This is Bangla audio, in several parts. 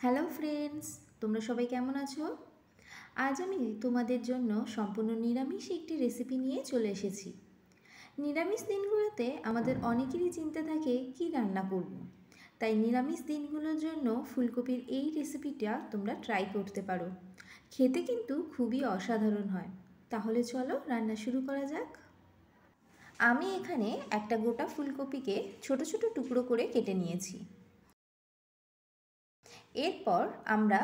হ্যালো ফ্রেন্ডস, তোমরা সবাই কেমন আছো? আজ আমি তোমাদের জন্য সম্পূর্ণ নিরামিষ একটি রেসিপি নিয়ে চলে এসেছি। নিরামিষ দিনগুলোতে আমাদের অনেকেরই চিন্তা থাকে কি রান্না করব। তাই নিরামিষ দিনগুলোর জন্য ফুলকপির এই রেসিপিটা তোমরা ট্রাই করতে পারো। খেতে কিন্তু খুবই অসাধারণ হয়। তাহলে চলো রান্না শুরু করা যাক। আমি এখানে একটা গোটা ফুলকপিকে ছোট ছোট টুকরো করে কেটে নিয়েছি। এরপর আমরা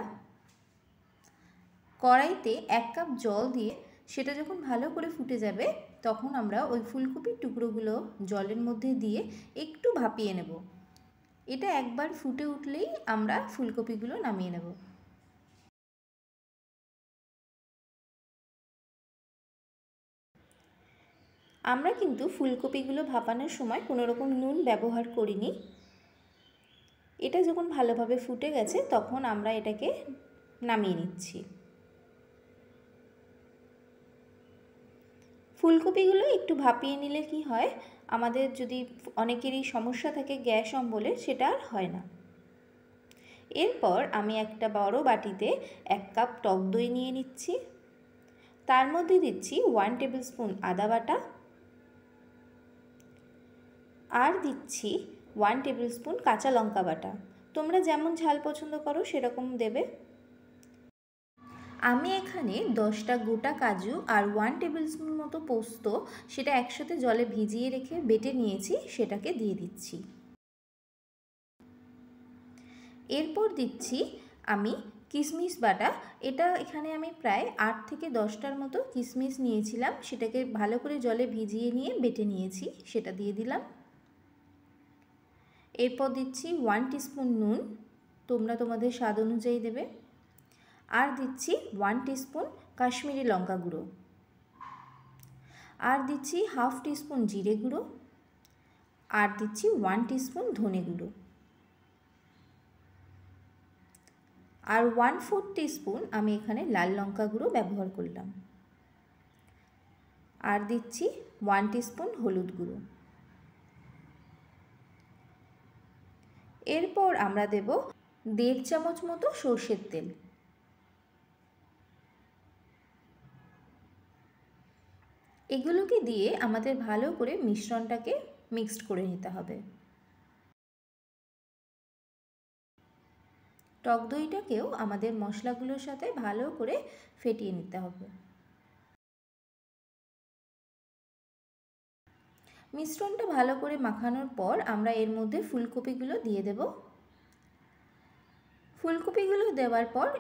কড়াইতে 1 কাপ জল দিয়ে সেটা যখন ভালো করে ফুটে যাবে তখন আমরা ওই ফুলকপির টুকরোগুলো জলের মধ্যে দিয়ে একটু ভাপিয়ে নেব। এটা একবার ফুটে উঠলেই আমরা ফুলকপিগুলো নামিয়ে নেব। আমরা কিন্তু ফুলকপিগুলো ভাপানোর সময় কোনো রকম নুন ব্যবহার করিনি। এটা যখন ভালোভাবে ফুটে গেছে তখন আমরা এটাকে নামিয়ে নিচ্ছি। ফুলকপিগুলো একটু ভাপিয়ে নিলে কি হয়, আমাদের যদি অনেকেরই সমস্যা থাকে গ্যাস অম্বলে, সেটা আর হয় না। এরপর আমি একটা বড় বাটিতে 1 কাপ টক দই নিয়ে নিচ্ছি। তার মধ্যে দিচ্ছি 1 টেবিল স্পুন আদা বাটা আর দিচ্ছি 1 টেবিল স্পুন কাঁচা লঙ্কা বাটা। তোমরা যেমন ঝাল পছন্দ করো সেরকম দেবে। আমি এখানে 10টা গোটা কাজু আর 1 টেবিল স্পুন মতো পোস্ত সেটা একসাথে জলে ভিজিয়ে রেখে বেটে নিয়েছি, সেটাকে দিয়ে দিচ্ছি। এরপর দিচ্ছি আমি কিশমিশ বাটা। এটা এখানে আমি প্রায় 8 থেকে 10টার মতো কিশমিশ নিয়েছিলাম, সেটাকে ভালো করে জলে ভিজিয়ে নিয়ে বেটে নিয়েছি, সেটা দিয়ে দিলাম। এরপর দিচ্ছি 1 টিস্পুন নুন, তোমরা তোমাদের স্বাদ অনুযায়ী দেবে। আর দিচ্ছি 1 টিস্পুন কাশ্মীরি লঙ্কা গুঁড়ো। আর দিচ্ছি হাফ টিস্পুন জিরে গুঁড়ো। আর দিচ্ছি 1 টিস্পুন ধনে গুঁড়ো। আর 1/4 টিস্পুন আমি এখানে লাল লঙ্কা গুঁড়ো ব্যবহার করলাম। আর দিচ্ছি 1 টিস্পুন হলুদ গুঁড়ো। এরপর আমরা দেব 1.5 চামচ মতো সর্ষের তেল। এগুলোকে দিয়ে আমাদের ভালো করে মিশ্রণটাকে মিক্সড করে নিতে হবে। টক দইটাকেও আমাদের মশলাগুলোর সাথে ভালো করে ফেটিয়ে নিতে হবে। মিশ্রণটা ভালো করে মাখানোর পর আমরা এর মধ্যে ফুলকপিগুলো দিয়ে দেব। ফুলকপিগুলো দেওয়ার পর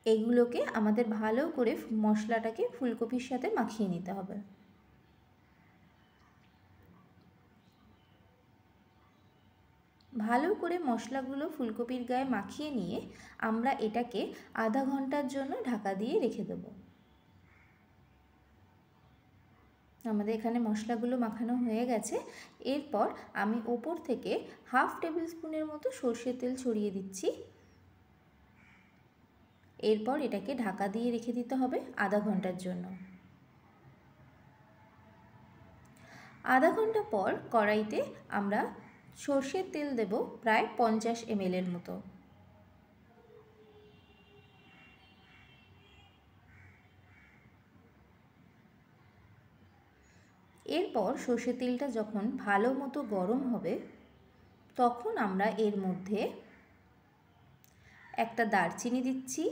এগুলোকে আমাদের ভালো করে মশলাটাকে ফুলকপির সাথে মাখিয়ে নিতে হবে। ভালো করে মশলাগুলো ফুলকপির গায়ে মাখিয়ে নিয়ে আমরা এটাকে আধা ঘন্টার জন্য ঢাকা দিয়ে রেখে দেব। আমাদের এখানে মশলাগুলো মাখানো হয়ে গেছে। এরপর আমি ওপর থেকে হাফ টেবিল স্পুনের মতো সর্ষের তেল ছড়িয়ে দিচ্ছি। এরপর এটাকে ঢাকা দিয়ে রেখে দিতে হবে আধা ঘন্টার জন্য। আধা ঘন্টা পর কড়াইতে আমরা সর্ষের তেল দেব প্রায় 50 ml এর মতো। এরপর সর্ষের তেলটা যখন ভালো মতো গরম হবে তখন আমরা এর মধ্যে একটা দারচিনি দিচ্ছি।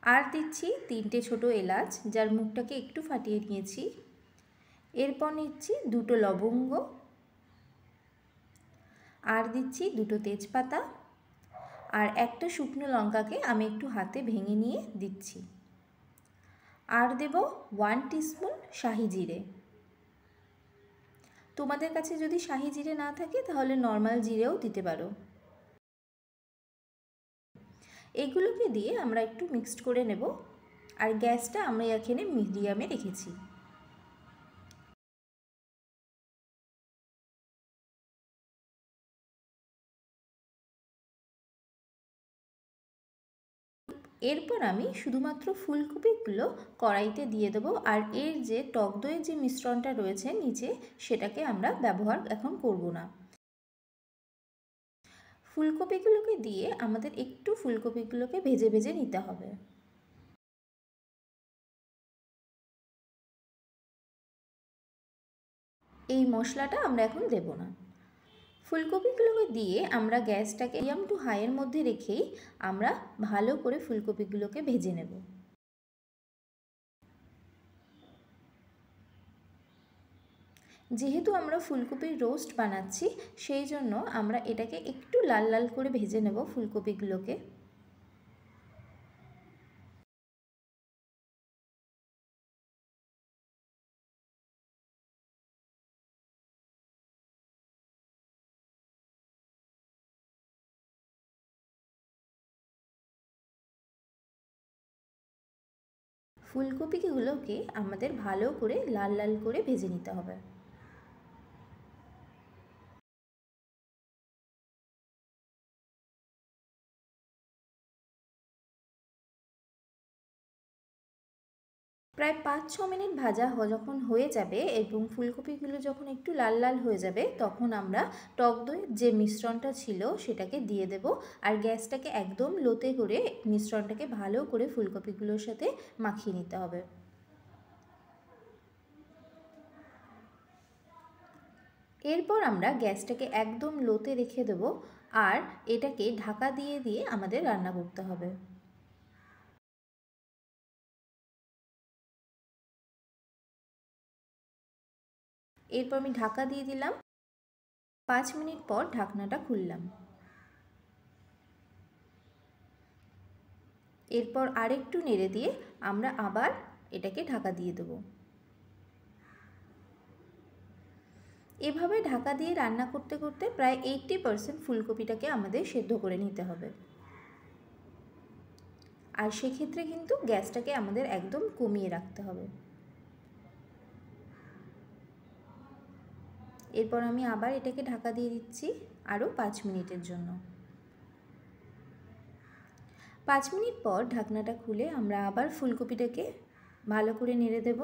আর দিচ্ছি 3টে ছোট এলাচ, যার মুখটাকে একটু ফাটিয়ে নিয়েছি। এরপর নিচ্ছি 2টো লবঙ্গ। আর দিচ্ছি 2টো তেজপাতা। আর একটা শুকনো লঙ্কাকে আমি একটু হাতে ভেঙে নিয়ে দিচ্ছি। আর দেব 1 টিস্পুন শাহি জিরে। তোমাদের কাছে যদি শাহি জিরে না থাকে তাহলে নর্মাল জিরেও দিতে পারো। এগুলোকে দিয়ে আমরা একটু মিক্সড করে নেব। আর গ্যাসটা আমরা এখানে মিডিয়ামে রেখেছি। এরপর আমি শুধুমাত্র ফুলকপিগুলো কড়াইতে দিয়ে দেবো। আর এর যে টক দইয়ের যে মিশ্রণটা রয়েছে নিচে, সেটাকে আমরা ব্যবহার এখন করব না। ফুলকপিগুলোকে দিয়ে আমাদের একটু ফুলকপিগুলোকে ভেজে ভেজে নিতে হবে। এই মশলাটা আমরা এখন দেব না। ফুলকপিগুলোকে দিয়ে আমরা গ্যাসটাকে মিডিয়াম টু হাইয়ের মধ্যে রেখেই আমরা ভালো করে ফুলকপিগুলোকে ভেজে নেব। যেহেতু আমরা ফুলকপির রোস্ট বানাচ্ছি সেই জন্য আমরা এটাকে একটু লাল লাল করে ভেজে নেব ফুলকপিগুলোকে। ফুলকপিগুলোকে আমাদের ভালো করে লাল লাল করে ভেজে নিতে হবে। প্রায় 5-6 মিনিট ভাজা যখন হয়ে যাবে এবং ফুলকপিগুলো যখন একটু লাল লাল হয়ে যাবে তখন আমরা টক দইয়ের যে মিশ্রণটা ছিল সেটাকে দিয়ে দেব আর গ্যাসটাকে একদম লোতে করে মিশ্রণটাকে ভালো করে ফুলকপিগুলোর সাথে মাখিয়ে নিতে হবে। এরপর আমরা গ্যাসটাকে একদম লোতে রেখে দেব আর এটাকে ঢাকা দিয়ে দিয়ে আমাদের রান্না করতে হবে। এরপর আমি ঢাকা দিয়ে দিলাম। 5 মিনিট পর ঢাকনাটা খুললাম। এরপর আরেকটু নেড়ে দিয়ে আমরা আবার এটাকে ঢাকা দিয়ে দেব। এভাবে ঢাকা দিয়ে রান্না করতে করতে প্রায় 80% ফুলকপিটাকে আমাদের সেদ্ধ করে নিতে হবে। আর সেক্ষেত্রে কিন্তু গ্যাসটাকে আমাদের একদম কমিয়ে রাখতে হবে। এরপর আমি আবার এটাকে ঢাকা দিয়ে দিচ্ছি আরও 5 মিনিটের জন্য। 5 মিনিট পর ঢাকনাটা খুলে আমরা আবার ফুলকপিটাকে ভালো করে নেড়ে দেব।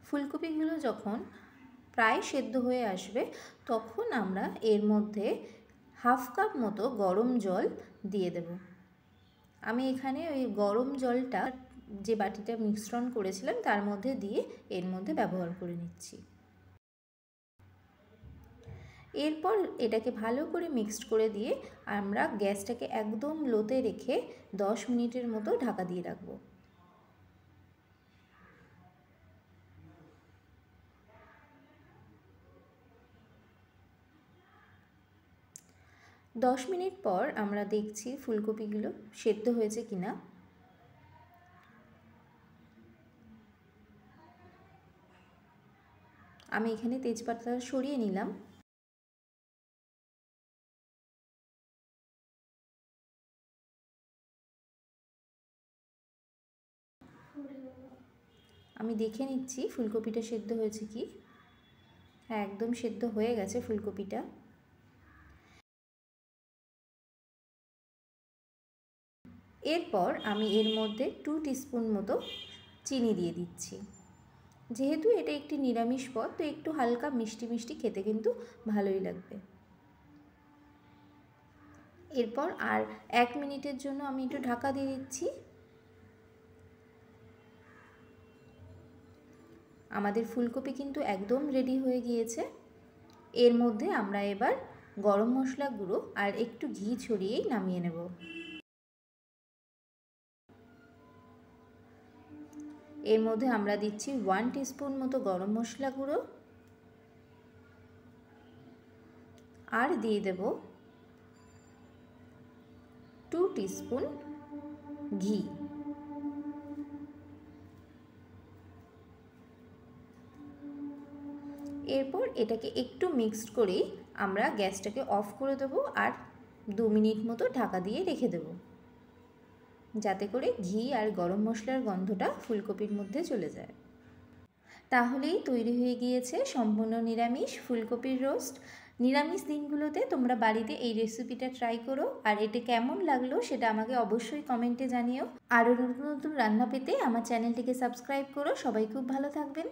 ফুলকপিগুলো যখন প্রায় সেদ্ধ হয়ে আসবে তখন আমরা এর মধ্যে হাফ কাপ মতো গরম জল দিয়ে দেব। আমি এখানে ওই গরম জলটা যে বাটিটা মিশ্রণ করেছিলাম তার মধ্যে দিয়ে এর মধ্যে ব্যবহার করে নিচ্ছি। এরপর এটাকে ভালো করে মিক্সড করে দিয়ে আমরা গ্যাসটাকে একদম লোতে রেখে 10 মিনিটের মতো ঢাকা দিয়ে রাখব। 10 মিনিট পর আমরা দেখছি ফুলকপিগুলো সেদ্ধ হয়েছে কিনা। আমি এখানে তেজপাতা সরিয়ে নিলাম। আমি দেখে নিচ্ছি ফুলকপিটা সেদ্ধ হয়েছে কি। হ্যাঁ, একদম সেদ্ধ হয়ে গেছে ফুলকপিটা। এরপর আমি এর মধ্যে 2 টিস্পুন মতো চিনি দিয়ে দিচ্ছি। যেহেতু এটা একটি নিরামিষ পদ তো একটু হালকা মিষ্টি মিষ্টি খেতে কিন্তু ভালোই লাগবে। এরপর আর 1 মিনিটের জন্য আমি একটু ঢাকা দিয়ে দিচ্ছি। আমাদের ফুলকপি কিন্তু একদম রেডি হয়ে গিয়েছে। এর মধ্যে আমরা এবার গরম মশলা গুঁড়ো আর একটু ঘি ছড়িয়েই নামিয়ে নেব। এর মধ্যে আমরা দিচ্ছি 1 টিস্পুন মতো গরম মশলা গুঁড়ো আর দিয়ে দেব 2 টিস্পুন ঘি। এরপর এটাকে একটু মিক্সড করেই আমরা গ্যাসটাকে অফ করে দেব আর 2 মিনিট মতো ঢাকা দিয়ে রেখে দেব, যাতে করে ঘি আর গরম মশলার গন্ধটা ফুলকপির মধ্যে চলে যায়। তাহলেই তৈরি হয়ে গিয়েছে সম্পূর্ণ নিরামিষ ফুলকপির রোস্ট। নিরামিষ দিনগুলোতে তোমরা বাড়িতে এই রেসিপিটা ট্রাই করো, আর এটা কেমন লাগলো সেটা আমাকে অবশ্যই কমেন্টে জানিও। আরও নতুন নতুন রান্না পেতে আমার চ্যানেলটিকে সাবস্ক্রাইব করো। সবাই খুব ভালো থাকবেন।